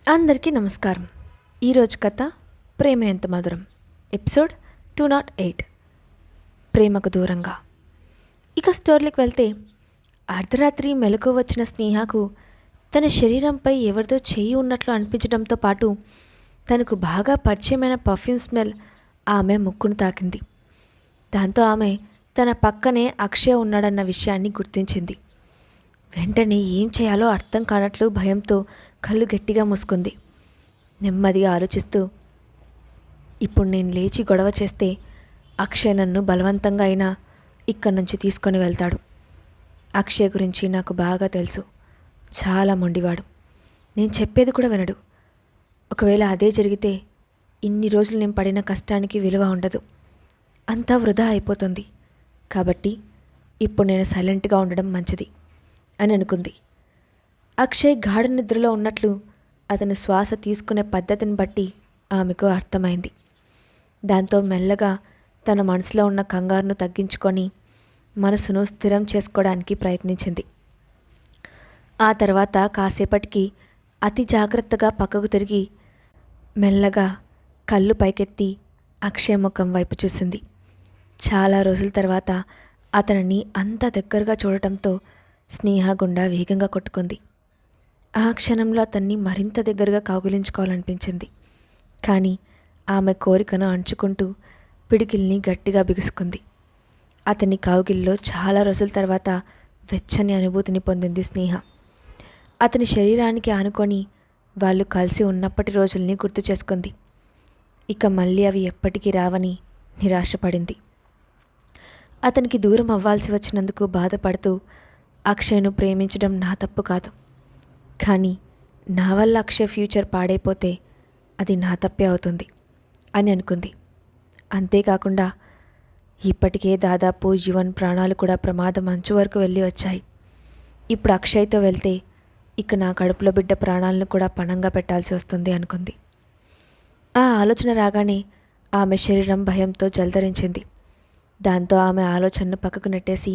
అందరికీ నమస్కారం. ఈరోజు కథ ప్రేమ ఎంత మధురం, ఎపిసోడ్ 208, ప్రేమకు దూరంగా. ఇక స్టోరీకి వెళ్తే, అర్ధరాత్రి మెలకువ వచ్చిన స్నేహకు తన శరీరంపై ఎవరిదో చేయి ఉన్నట్లు అనిపించడంతో పాటు తనకు బాగా పరిచయమైన పర్ఫ్యూమ్ స్మెల్ ఆమె ముక్కును తాకింది. దాంతో ఆమె తన పక్కనే అక్షయ్ ఉన్నాడన్న విషయాన్ని గుర్తించింది. వెంటనే ఏం చేయాలో అర్థం కానట్లు భయంతో కళ్ళు గట్టిగా మూసుకుంది. నెమ్మదిగా ఆలోచిస్తూ, ఇప్పుడు నేను లేచి గొడవ చేస్తే అక్షయ్ నన్ను బలవంతంగా అయినా ఇక్కడి నుంచి తీసుకొని వెళ్తాడు. అక్షయ్ గురించి నాకు బాగా తెలుసు. చాలా మొండివాడు. నేను చెప్పేది కూడా వినడు. ఒకవేళ అదే జరిగితే ఇన్ని రోజులు నేను పడిన కష్టానికి విలువ ఉండదు. అంతా వృధా అయిపోతుంది. కాబట్టి ఇప్పుడు నేను సైలెంట్గా ఉండడం మంచిది అని అనుకుంది. అక్షయ్ గాఢ నిద్రలో ఉన్నట్లు అతను శ్వాస తీసుకునే పద్ధతిని బట్టి ఆమెకు అర్థమైంది. దాంతో మెల్లగా తన మనసులో ఉన్న కంగారును తగ్గించుకొని మనసును స్థిరం చేసుకోవడానికి ప్రయత్నించింది. ఆ తర్వాత కాసేపటికి అతి జాగ్రత్తగా పక్కకు తిరిగి మెల్లగా కళ్ళు పైకెత్తి అక్షయ్ ముఖం వైపు చూసింది. చాలా రోజుల తర్వాత అతనిని అంత దగ్గరగా చూడటంతో స్నేహ గుండె వేగంగా కొట్టుకుంది. ఆ క్షణంలో అతన్ని మరింత దగ్గరగా కౌగిలించుకోవాలనిపించింది. కానీ ఆమె కోరికను అణుచుకుంటూ పిడికిల్ని గట్టిగా బిగుసుకుంది. అతని కౌగిల్లో చాలా రోజుల తర్వాత వెచ్చని అనుభూతిని పొందింది స్నేహ. అతని శరీరానికి ఆనుకొని వాళ్ళు కలిసి ఉన్నప్పటి రోజుల్ని గుర్తు చేసుకుంది. ఇక మళ్ళీ అవి ఎప్పటికీ రావని నిరాశపడింది. అతనికి దూరం అవ్వాల్సి వచ్చినందుకు బాధపడుతూ, అక్షయ్ను ప్రేమించడం నా తప్పు కాదు, కానీ నా వల్ల అక్షయ్ ఫ్యూచర్ పాడైపోతే అది నా తప్పే అవుతుంది అని అనుకుంది. అంతేకాకుండా ఇప్పటికే దాదాపు యువన్ ప్రాణాలు కూడా ప్రమాదం అంచు వరకు వెళ్ళి వచ్చాయి. ఇప్పుడు అక్షయ్తో వెళ్తే ఇక నా కడుపులో బిడ్డ ప్రాణాలను కూడా పణంగా పెట్టాల్సి వస్తుంది అనుకుంది. ఆ ఆలోచన రాగానే ఆమె శరీరం భయంతో జలధరించింది. దాంతో ఆమె ఆలోచనను పక్కకు నెట్టేసి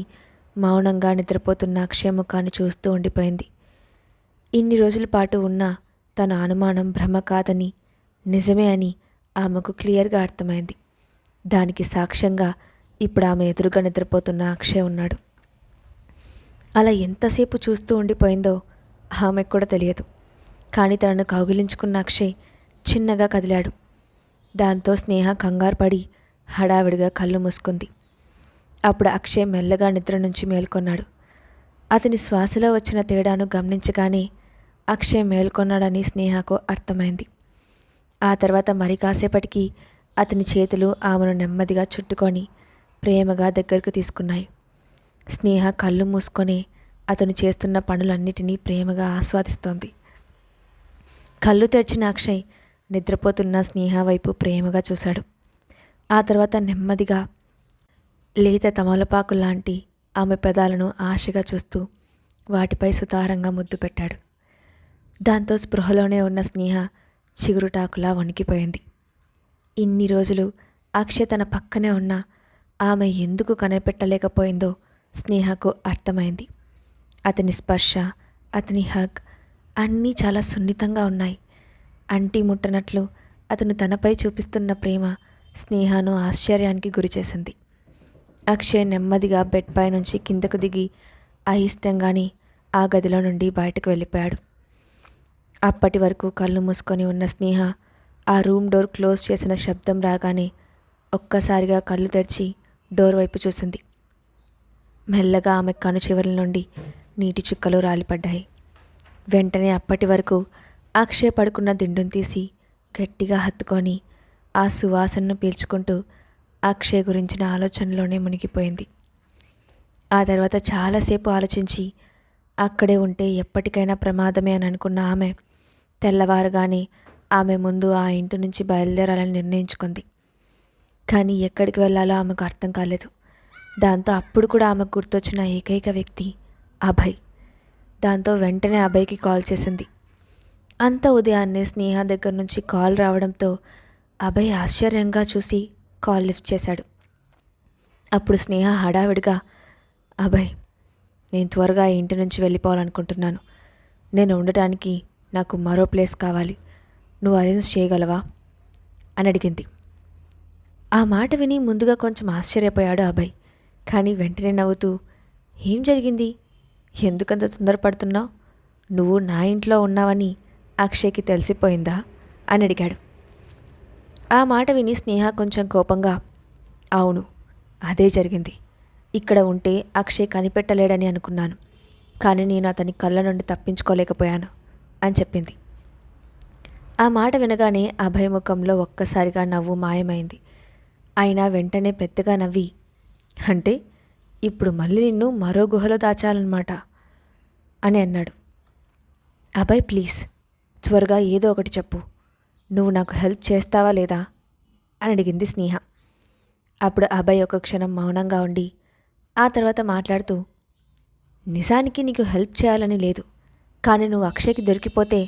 మౌనంగా నిద్రపోతున్న అక్షయ్ ముఖాన్ని చూస్తూ ఉండిపోయింది. ఇన్ని రోజుల పాటు ఉన్న తన అనుమానం భ్రమ కాదని, నిజమే అని ఆమెకు క్లియర్గా అర్థమైంది. దానికి సాక్ష్యంగా ఇప్పుడు ఆమె ఎదురుగా నిద్రపోతున్న అక్షయ్ ఉన్నాడు. అలా ఎంతసేపు చూస్తూ ఉండిపోయిందో ఆమెకు కూడా తెలియదు. కానీ తనను కౌగిలించుకున్న అక్షయ్ చిన్నగా కదిలాడు. దాంతో స్నేహ కంగారు పడి హడావిడిగా కళ్ళు మూసుకుంది. అప్పుడు అక్షయ్ మెల్లగా నిద్ర నుంచి మేల్కొన్నాడు. అతని శ్వాసలో వచ్చిన తేడాను గమనించగానే అక్షయ్ మేల్కొన్నాడని స్నేహకు అర్థమైంది. ఆ తర్వాత మరి కాసేపటికి అతని చేతులు ఆమెను నెమ్మదిగా చుట్టుకొని ప్రేమగా దగ్గరకు తీసుకున్నాయి. స్నేహ కళ్ళు మూసుకొని అతను చేస్తున్న పనులన్నిటినీ ప్రేమగా ఆస్వాదిస్తోంది. కళ్ళు తెరిచిన అక్షయ్ నిద్రపోతున్న స్నేహ వైపు ప్రేమగా చూశాడు. ఆ తర్వాత నెమ్మదిగా లేత తమలపాకు లాంటి ఆమె పెదాలను ఆశగా చూస్తూ వాటిపై సుతారంగా ముద్దు పెట్టాడు. దాంతో స్పృహలోనే ఉన్న స్నేహ చిగురుటాకులా వణికిపోయింది. ఇన్ని రోజులు అక్షయ్ తన పక్కనే ఉన్నా ఆమె ఎందుకు కనిపెట్టలేకపోయిందో స్నేహకు అర్థమైంది. అతని స్పర్శ, అతని హగ్ అన్నీ చాలా సున్నితంగా ఉన్నాయి. అంటి ముట్టనట్లు అతను తనపై చూపిస్తున్న ప్రేమ స్నేహను ఆశ్చర్యానికి గురిచేసింది. అక్షయ్ నెమ్మదిగా బెడ్ పై నుంచి కిందకు దిగి అయిష్టంగానే ఆ గదిలో నుండి బయటకు వెళ్ళిపోయాడు. అప్పటి వరకు కళ్ళు మూసుకొని ఉన్న స్నేహ ఆ రూమ్ డోర్ క్లోజ్ చేసిన శబ్దం రాగానే ఒక్కసారిగా కళ్ళు తెరిచి డోర్ వైపు చూసింది. మెల్లగా ఆమె కను చివరి నుండి నీటి చుక్కలు రాలిపడ్డాయి. వెంటనే అప్పటి వరకు అక్షయ్ పడుకున్న దిండును తీసి గట్టిగా హత్తుకొని ఆ సువాసనను పీల్చుకుంటూ అక్షయ్ గురించిన ఆలోచనలోనే మునిగిపోయింది. ఆ తర్వాత చాలాసేపు ఆలోచించి అక్కడే ఉంటే ఎప్పటికైనా ప్రమాదమే అని అనుకున్న ఆమె తెల్లవారుగానే ఆమె ముందు ఆ ఇంటి నుంచి బయలుదేరాలని నిర్ణయించుకుంది. కానీ ఎక్కడికి వెళ్ళాలో ఆమెకు అర్థం కాలేదు. దాంతో అప్పుడు కూడా ఆమెకు గుర్తొచ్చిన ఏకైక వ్యక్తి అభయ్. దాంతో వెంటనే అభయ్కి కాల్ చేసింది. అంత ఉదయాన్నే స్నేహ దగ్గర నుంచి కాల్ రావడంతో అభయ్ ఆశ్చర్యంగా చూసి కాల్ లిఫ్ట్ చేశాడు. అప్పుడు స్నేహ హడావిడిగా, అభయ్, నేను త్వరగా ఈ ఇంటి నుంచి వెళ్ళిపోవాలనుకుంటున్నాను. నేను ఉండటానికి నాకు మరో ప్లేస్ కావాలి, నువ్వు అరేంజ్ చేయగలవా అని అడిగింది. ఆ మాట విని ముందుగా కొంచెం ఆశ్చర్యపోయాడు అభయ్. కానీ వెంటనే నవ్వుతూ, ఏం జరిగింది, ఎందుకంత తొందరపడుతున్నావు, నువ్వు నా ఇంట్లో ఉన్నావని అక్షయ్కి తెలిసిపోయిందా అని అడిగాడు. ఆ మాట విని స్నేహ కొంచెం కోపంగా, అవును, అదే జరిగింది. ఇక్కడ ఉంటే అక్షయ్ కనిపెట్టలేడని అనుకున్నాను, కానీ నేను అతని కళ్ళ నుండి తప్పించుకోలేకపోయాను అని చెప్పింది. ఆ మాట వినగానే అభయ్ ముఖంలో ఒక్కసారిగా నవ్వు మాయమైంది. అయినా వెంటనే పెద్దగా నవ్వి, అంటే ఇప్పుడు మళ్ళీ నిన్ను మరో గుహలో దాచాలన్నమాట అని అన్నాడు. అభయ్ ప్లీజ్, త్వరగా ఏదో ఒకటి చెప్పు, నువ్వు నాకు హెల్ప్ చేస్తావా లేదా అని అడిగింది స్నేహ. అప్పుడు అభయ్ ఒక క్షణం మౌనంగా ఉండి ఆ తర్వాత మాట్లాడుతూ, నిజానికి నీకు హెల్ప్ చేయాలని లేదు, కానీ నువ్వు అక్షయ్కి దొరికిపోతే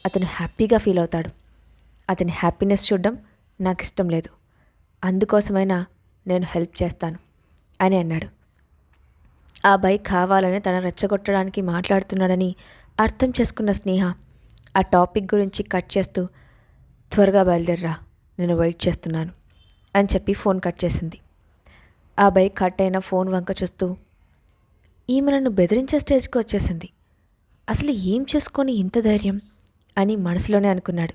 అతను హ్యాపీగా ఫీల్ అవుతాడు. అతని హ్యాపీనెస్ చూడడం నాకు ఇష్టం లేదు, అందుకోసమైనా నేను హెల్ప్ చేస్తాను అని అన్నాడు. ఆ అబ్బాయి కావాలని తన రెచ్చగొట్టడానికి మాట్లాడుతున్నాడని అర్థం చేసుకున్న స్నేహ ఆ టాపిక్ గురించి కట్ చేస్తూ, త్వరగా బయలుదేర్రా, నేను వెయిట్ చేస్తున్నాను అని చెప్పి ఫోన్ కట్ చేసింది. ఆ అబ్బాయి కట్ అయిన ఫోన్ వంక చూస్తూ, ఈమె నన్ను బెదిరించే స్టేజ్కి వచ్చేసింది, అసలు ఏం చేసుకొని ఇంత ధైర్యం అని మనసులోనే అనుకున్నాడు.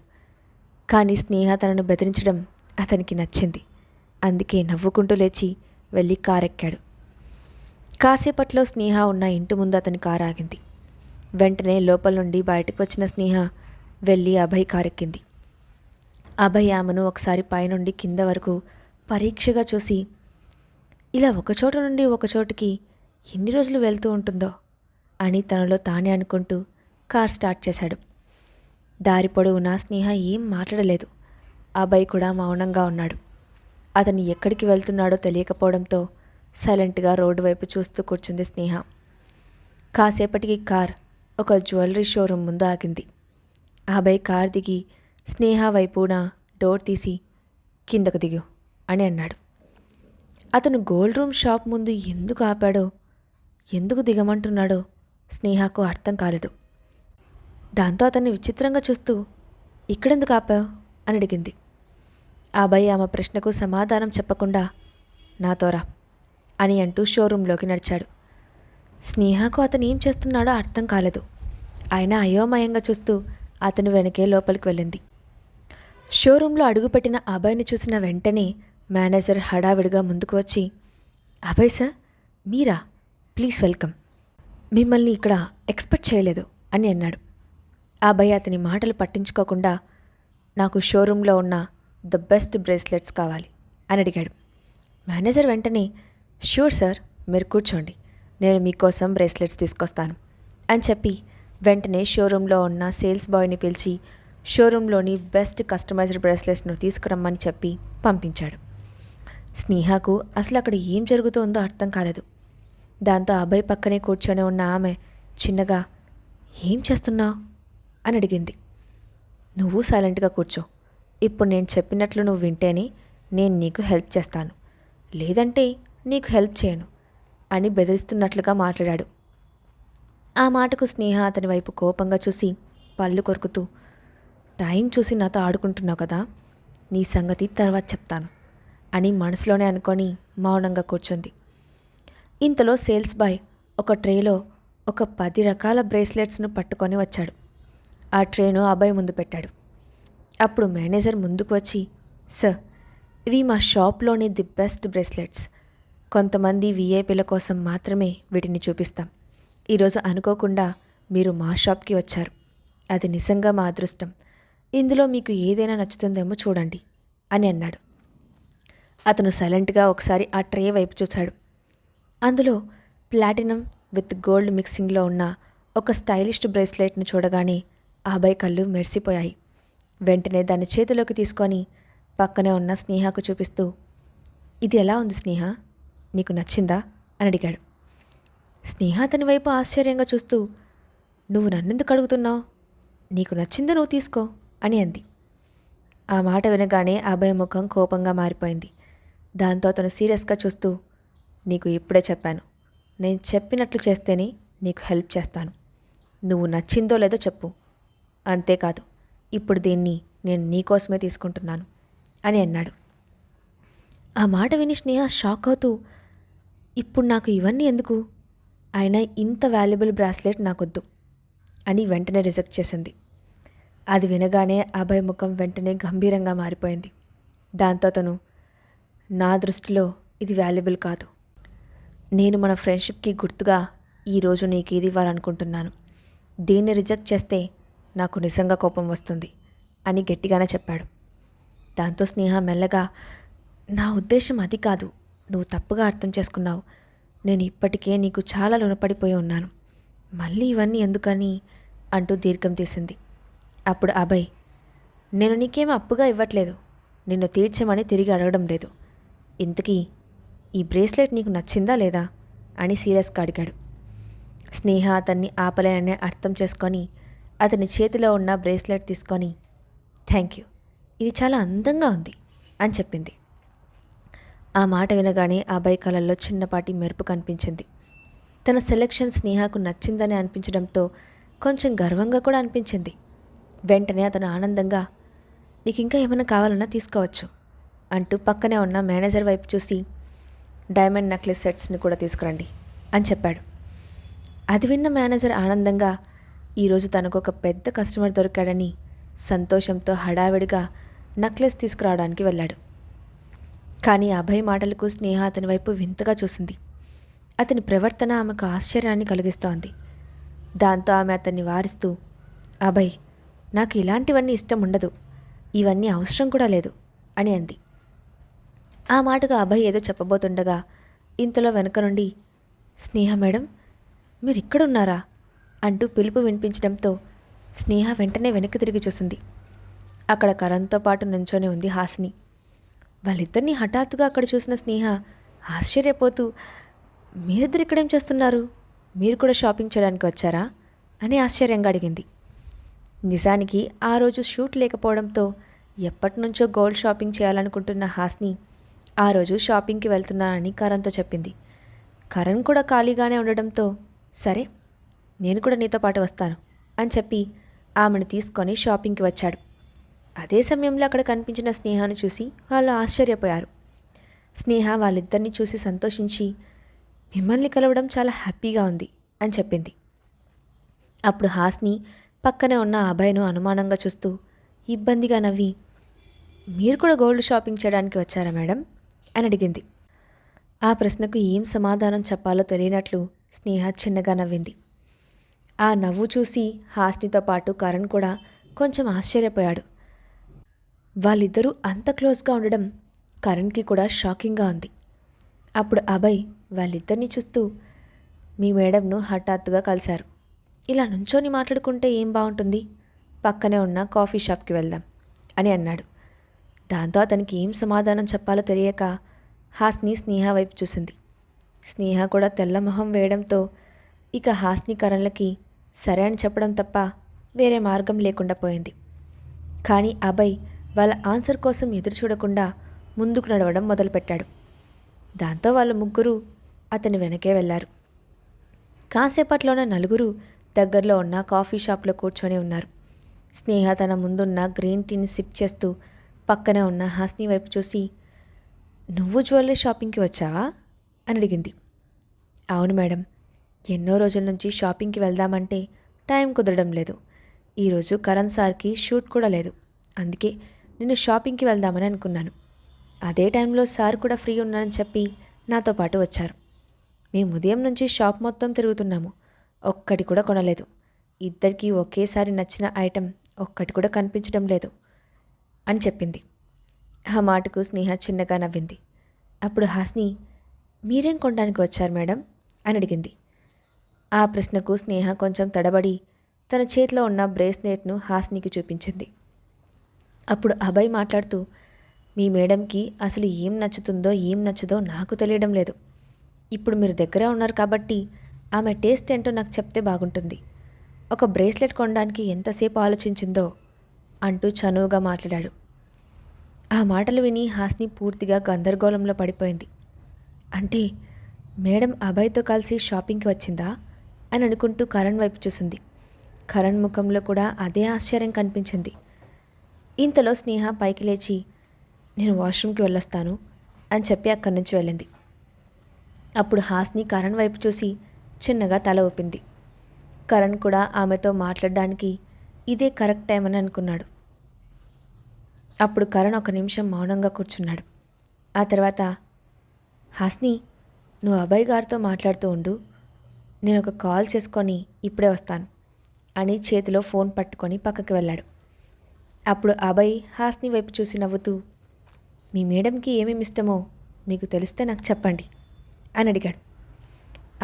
కానీ స్నేహ తనను బెదిరించడం అతనికి నచ్చింది. అందుకే నవ్వుకుంటూ లేచి వెళ్ళి కారెక్కాడు. కాసేపట్లో స్నేహ ఉన్న ఇంటి ముందు అతని కారు ఆగింది. వెంటనే లోపల నుండి బయటకు వచ్చిన స్నేహ వెళ్ళి అభయ్ కారెక్కింది. అభయ్ ఆమెను ఒకసారి పైనుండి కింద వరకు పరీక్షగా చూసి, ఇలా ఒకచోట నుండి ఒకచోటికి ఎన్ని రోజులు వెళ్తూ ఉంటుందో అని తనలో తానే అనుకుంటూ కార్ స్టార్ట్ చేశాడు. దారి పొడవునా స్నేహ ఏం మాట్లాడలేదు. అభయ్ కూడా మౌనంగా ఉన్నాడు. అతను ఎక్కడికి వెళ్తున్నాడో తెలియకపోవడంతో సైలెంట్గా రోడ్డు వైపు చూస్తూ కూర్చుంది స్నేహ. కాసేపటికి కార్ ఒక జ్యువెలరీ షోరూమ్ ముందు ఆగింది. అభయ్ కార్ దిగి స్నేహ వైపున డోర్ తీసి, కిందకు దిగు అని అన్నాడు. అతను గోల్డ్ రూమ్ షాప్ ముందు ఎందుకు ఆపాడో, ఎందుకు దిగమంటున్నాడో స్నేహకు అర్థం కాలేదు. దాంతో అతన్ని విచిత్రంగా చూస్తూ, ఇక్కడెందుకు ఆపావు అని అడిగింది. అభయ్ ఆమె ప్రశ్నకు సమాధానం చెప్పకుండా, నాతోరా అని అంటూ షోరూంలోకి నడిచాడు. స్నేహకు అతను ఏం చేస్తున్నాడో అర్థం కాలేదు. ఆయన అయోమయంగా చూస్తూ అతను వెనకే లోపలికి వెళ్ళింది. షోరూంలో అడుగుపెట్టిన అభయ్ని చూసిన వెంటనే మేనేజర్ హడావిడిగా ముందుకు వచ్చి, Abhay sir, Meera, please welcome, మిమ్మల్ని ఇక్కడ ఎక్స్పెక్ట్ చేయలేదు అని అన్నాడు. అభయ్ అతని మాటలు పట్టించుకోకుండా, నాకు షోరూంలో ఉన్న ద బెస్ట్ బ్రేస్లెట్స్ కావాలి అని అడిగాడు. మేనేజర్ వెంటనే, ష్యూర్ సార్, మీరు కూర్చోండి, నేను మీకోసం బ్రేస్లెట్స్ తీసుకొస్తాను అని చెప్పి వెంటనే షోరూంలో ఉన్న సేల్స్ బాయ్ని పిలిచి షోరూంలోని బెస్ట్ కస్టమైజ్డ్ బ్రేస్లెట్స్ను తీసుకురమ్మని చెప్పి పంపించాడు. స్నేహకు అసలు అక్కడ ఏం జరుగుతుందో అర్థం కాలేదు. దాంతో అభయ్ పక్కనే కూర్చొని ఉన్న ఆమె చిన్నగా, ఏం చేస్తున్నావు అని అడిగింది. నువ్వు సైలెంట్గా కూర్చో, ఇప్పుడు నేను చెప్పినట్లు నువ్వు వింటేనే నేను నీకు హెల్ప్ చేస్తాను, లేదంటే నీకు హెల్ప్ చేయను అని బెదిరిస్తున్నట్లుగా మాట్లాడాడు. ఆ మాటకు స్నేహ అతని వైపు కోపంగా చూసి పళ్ళు కొరుకుతూ, టైం చూసి నాతో ఆడుకుంటున్నావు కదా, నీ సంగతి తర్వాత చెప్తాను అని మనసులోనే అనుకొని మౌనంగా కూర్చుంది. ఇంతలో సేల్స్ బాయ్ ఒక ట్రేలో ఒక 10 రకాల బ్రేస్లెట్స్ను పట్టుకొని వచ్చాడు. ఆ ట్రేను అభయ్ ముందు పెట్టాడు. అప్పుడు మేనేజర్ ముందుకు వచ్చి, సార్, ఇవి మా షాప్లోని ది బెస్ట్ బ్రేస్లెట్స్, కొంతమంది వీఐపీల కోసం మాత్రమే వీటిని చూపిస్తాం. ఈరోజు అనుకోకుండా మీరు మా షాప్కి వచ్చారు, అది నిజంగా మా అదృష్టం, ఇందులో మీకు ఏదైనా నచ్చుతుందేమో చూడండి అని అన్నాడు. అతను సైలెంట్గా ఒకసారి ఆ ట్రే వైపు చూశాడు. అందులో ప్లాటినం విత్ గోల్డ్ మిక్సింగ్లో ఉన్న ఒక స్టైలిష్ బ్రేస్లెట్ను చూడగానే అభయ్ కళ్ళు మెరిసిపోయాయి. వెంటనే దాన్ని చేతిలోకి తీసుకొని పక్కనే ఉన్న స్నేహకు చూపిస్తూ, ఇది ఎలా ఉంది స్నేహ, నీకు నచ్చిందా అని అడిగాడు. స్నేహ అతని వైపు ఆశ్చర్యంగా చూస్తూ, నువ్వు నన్నెందుకు అడుగుతున్నావు, నీకు నచ్చిందో నువ్వు తీసుకో అని అంది. ఆ మాట వినగానే అభయ్ ముఖం కోపంగా మారిపోయింది. దాంతో అతను సీరియస్గా చూస్తూ, నీకు ఇప్పుడే చెప్పాను, నేను చెప్పినట్లు చేస్తేనే నీకు హెల్ప్ చేస్తాను, నువ్వు నచ్చిందో లేదో చెప్పు అంతేకాదు ఇప్పుడు దీన్ని నేను నీకోసమే తీసుకుంటున్నాను అని అన్నాడు. ఆ మాట విని స్నేహ షాక్ అవుతూ, ఇప్పుడు నాకు ఇవన్నీ ఎందుకు, అయినా ఇంత వాల్యుబుల్ బ్రాస్లెట్ నాకొద్దు అని వెంటనే రిజెక్ట్ చేసింది. అది వినగానే అభయ్ ముఖం వెంటనే గంభీరంగా మారిపోయింది. దాంతో తను, నా దృష్టిలో ఇది వాల్యుబుల్ కాదు, నేను మన ఫ్రెండ్షిప్కి గుర్తుగా ఈరోజు నీకు ఇది ఇవ్వాలనుకుంటున్నాను. దీన్ని రిజెక్ట్ చేస్తే నాకు నిజంగా కోపం వస్తుంది అని గట్టిగానే చెప్పాడు. దాంతో స్నేహ మెల్లగా, నా ఉద్దేశం అది కాదు, నువ్వు తప్పుగా అర్థం చేసుకున్నావు, నేను ఇప్పటికే నీకు చాలా రుణపడిపోయి ఉన్నాను, మళ్ళీ ఇవన్నీ ఎందుకని అంటూ దీర్ఘం తీసింది. అప్పుడు అభయ్, నేను నీకేమీ అప్పుగా ఇవ్వట్లేదు, నిన్ను తీర్చమని తిరిగి అడగడం లేదు, ఇంతకీ ఈ బ్రేస్లెట్ నీకు నచ్చిందా లేదా అని సీరియస్గా అడిగాడు. స్నేహ అతన్ని ఆపలేనని అర్థం చేసుకొని అతని చేతిలో ఉన్న బ్రేస్లెట్ తీసుకొని, థ్యాంక్ యూ, ఇది చాలా అందంగా ఉంది అని చెప్పింది. ఆ మాట వినగానే అభయ్ కళ్ళల్లో చిన్నపాటి మెరుపు కనిపించింది. తన సెలెక్షన్ స్నేహకు నచ్చిందని అనిపించడంతో కొంచెం గర్వంగా కూడా అనిపించింది. వెంటనే అతను ఆనందంగా, నీకు ఇంకా ఏమైనా కావాలన్నా తీసుకోవచ్చు అంటూ పక్కనే ఉన్న మేనేజర్ వైపు చూసి, డైమండ్ నెక్లెస్ సెట్స్ని కూడా తీసుకురండి అని చెప్పాడు. అది విన్న మేనేజర్ ఆనందంగా ఈరోజు తనకు ఒక పెద్ద కస్టమర్ దొరికాడని సంతోషంతో హడావిడిగా నెక్లెస్ తీసుకురావడానికి వెళ్ళాడు. కానీ అభయ్ మాటలకు స్నేహ అతని వైపు వింతగా చూసింది. అతని ప్రవర్తన ఆమెకు ఆశ్చర్యాన్ని కలిగిస్తోంది. దాంతో ఆమె అతన్ని వారిస్తూ, అభయ్, నాకు ఇలాంటివన్నీ ఇష్టం ఉండదు, ఇవన్నీ అవసరం కూడా లేదు అని అంది. ఆ మాటగా అభయ్ ఏదో చెప్పబోతుండగా ఇంతలో వెనుక నుండి, స్నేహ మేడం, మీరు ఇక్కడున్నారా అంటూ పిలుపు వినిపించడంతో స్నేహ వెంటనే వెనక్కి తిరిగి చూసింది. అక్కడ కరణ్తో పాటు నుంచొని ఉంది హాసిని. వాళ్ళిద్దరినీ హఠాత్తుగా అక్కడ చూసిన స్నేహ ఆశ్చర్యపోతూ, మీరిద్దరు ఇక్కడేం చేస్తున్నారు, మీరు కూడా షాపింగ్ చేయడానికి వచ్చారా అని ఆశ్చర్యంగా అడిగింది. నిజానికి ఆ రోజు షూట్ లేకపోవడంతో ఎప్పటినుంచో గోల్డ్ షాపింగ్ చేయాలనుకుంటున్న హాసిని ఆ రోజు షాపింగ్కి వెళ్తున్నానని కరణ్తో చెప్పింది. కరణ్ కూడా ఖాళీగానే ఉండడంతో, సరే నేను కూడా నీతో పాటు వస్తాను అని చెప్పి ఆమెను తీసుకొని షాపింగ్కి వచ్చాడు. అదే సమయంలో అక్కడ కనిపించిన స్నేహను చూసి వాళ్ళు ఆశ్చర్యపోయారు. స్నేహ వాళ్ళిద్దరినీ చూసి సంతోషించి, మిమ్మల్ని కలవడం చాలా హ్యాపీగా ఉంది అని చెప్పింది. అప్పుడు హాసిని పక్కనే ఉన్న అభయ్ను అనుమానంగా చూస్తూ ఇబ్బందిగా నవ్వి, మీరు కూడా గోల్డ్ షాపింగ్ చేయడానికి వచ్చారా మేడం అని అడిగింది. ఆ ప్రశ్నకు ఏం సమాధానం చెప్పాలో తెలియనట్లు స్నేహ చిన్నగా నవ్వింది. ఆ నవ్వు చూసి హాసినితో పాటు కరణ్ కూడా కొంచెం ఆశ్చర్యపోయాడు. వాళ్ళిద్దరూ అంత క్లోజ్గా ఉండడం కరణ్కి కూడా షాకింగ్గా ఉంది. అప్పుడు అభయ్ వాళ్ళిద్దరినీ చూస్తూ, మీ మేడంను హఠాత్తుగా కలిశారు, ఇలా నుంచొని మాట్లాడుకుంటే ఏం బాగుంటుంది, పక్కనే ఉన్న కాఫీ షాప్కి వెళ్దాం అని అన్నాడు. దాంతో అతనికి ఏం సమాధానం చెప్పాలో తెలియక హాసిని స్నేహ వైపు చూసింది. స్నేహ కూడా తెల్లమొహం వేయడంతో ఇక హాసిని కరణ్లకి సరే అని చెప్పడం తప్ప వేరే మార్గం లేకుండా పోయింది. కానీ అభయ్ వాళ్ళ ఆన్సర్ కోసం ఎదురు చూడకుండా ముందుకు నడవడం మొదలుపెట్టాడు. దాంతో వాళ్ళ ముగ్గురు అతని వెనకే వెళ్ళారు. కాసేపట్లోనే నలుగురు దగ్గరలో ఉన్న కాఫీ షాప్లో కూర్చొని ఉన్నారు. స్నేహ తన ముందున్న గ్రీన్ టీని సిప్ చేస్తూ పక్కనే ఉన్న హాసిని వైపు చూసి, నువ్వు జ్యువెలరీ షాపింగ్కి వచ్చావా అని అడిగింది. అవును మేడం, ఎన్నో రోజుల నుంచి షాపింగ్కి వెళ్దామంటే టైం కుదరడం లేదు, ఈరోజు కరణ్ సార్కి షూట్ కూడా లేదు, అందుకే నేను షాపింగ్కి వెళ్దామని అనుకున్నాను. అదే టైంలో సార్ కూడా ఫ్రీ ఉన్నానని చెప్పి నాతో పాటు వచ్చారు. మేము ఉదయం నుంచి షాప్ మొత్తం తిరుగుతున్నాము, ఒక్కటి కూడా కొనలేదు. ఇద్దరికీ ఒకేసారి నచ్చిన ఐటెం ఒక్కటి కూడా కనిపించడం లేదు అని చెప్పింది. ఆ మాటకు స్నేహ చిన్నగా నవ్వింది. అప్పుడు హాసిని, మీరేం కొనడానికి వచ్చారు మేడం అని అడిగింది. ఆ ప్రశ్నకు స్నేహ కొంచెం తడబడి తన చేతిలో ఉన్న బ్రేస్లెట్ను హాసినికి చూపించింది. అప్పుడు అభయ్ మాట్లాడుతూ, మీ మేడంకి అసలు ఏం నచ్చుతుందో ఏం నచ్చదో నాకు తెలియడం లేదు. ఇప్పుడు మీరు దగ్గర ఉన్నారు కాబట్టి ఆమె టేస్ట్ ఏంటో నాకు చెప్తే బాగుంటుంది. ఒక బ్రేస్లెట్ కొనడానికి ఎంతసేపు ఆలోచించిందో అంటూ చనువుగా మాట్లాడాడు. ఆ మాటలు విని హాసిని పూర్తిగా గందరగోళంలో పడిపోయింది. అంటే మేడం అభయ్తో కలిసి షాపింగ్కి వచ్చిందా అని అనుకుంటూ కరణ్ వైపు చూసింది. కరణ్ ముఖంలో కూడా అదే ఆశ్చర్యం కనిపించింది. ఇంతలో స్నేహ పైకి లేచి, నేను వాష్రూమ్కి వెళ్ళొస్తాను అని చెప్పి అక్కడి నుంచి వెళ్ళింది. అప్పుడు హాస్ని కరణ్ వైపు చూసి చిన్నగా తల ఊపింది. కరణ్ కూడా ఆమెతో మాట్లాడడానికి ఇదే కరెక్ట్ టైం అని అనుకున్నాడు. అప్పుడు కరణ్ ఒక నిమిషం మౌనంగా కూర్చున్నాడు. ఆ తర్వాత, హాస్ని, నువ్వు అభయ్ గారితో మాట్లాడుతూ ఉండు, నేను ఒక కాల్ చేసుకొని ఇప్పుడే వస్తాను అని చేతిలో ఫోన్ పట్టుకొని పక్కకి వెళ్ళాడు. అప్పుడు అభయ్ హాస్ని వైపు చూసి నవ్వుతూ, మీ మేడంకి ఏమేమి ఇష్టమో మీకు తెలిస్తే నాకు చెప్పండి అని అడిగాడు.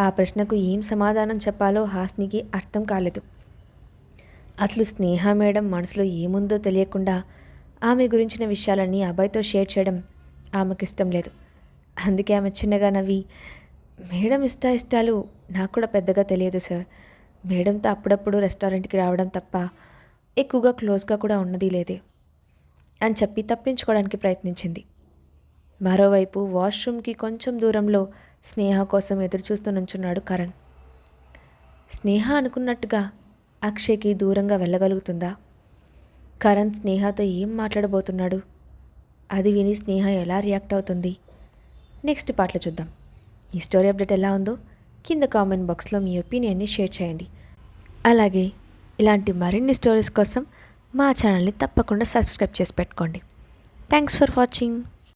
ఆ ప్రశ్నకు ఏం సమాధానం చెప్పాలో హాస్నికి అర్థం కాలేదు. అసలు స్నేహ మేడం మనసులో ఏముందో తెలియకుండా ఆమె గురించిన విషయాలన్నీ అభయ్తో షేర్ చేయడం ఆమెకిష్టం లేదు. అందుకే ఆమె చిన్నగా నవ్వి, మేడం ఇష్టాలు నాకు కూడా పెద్దగా తెలియదు సార్. మేడంతో అప్పుడప్పుడు రెస్టారెంట్కి రావడం తప్ప ఎక్కువగా క్లోజ్గా కూడా ఉన్నది లేదే అని చెప్పి తప్పించుకోవడానికి ప్రయత్నించింది. మరోవైపు వాష్రూమ్కి కొంచెం దూరంలో స్నేహ కోసం ఎదురుచూస్తూ నుంచున్నాడు కరణ్. స్నేహ అనుకున్నట్టుగా అక్షయ్కి దూరంగా వెళ్ళగలుగుతుందా? కరణ్ స్నేహతో ఏం మాట్లాడబోతున్నాడు? అది విని స్నేహ ఎలా రియాక్ట్ అవుతుంది? నెక్స్ట్ పార్ట్లో చూద్దాం. ఈ స్టోరీ అప్డేట్ ఎలా ఉందో కింద కామెంట్ బాక్స్లో మీ ఒపీనియన్ని షేర్ చేయండి. అలాగే ఇలాంటి మరిన్ని స్టోరీస్ కోసం మా ఛానల్ని తప్పకుండా సబ్స్క్రైబ్ చేసి పెట్టుకోండి. Thanks for watching.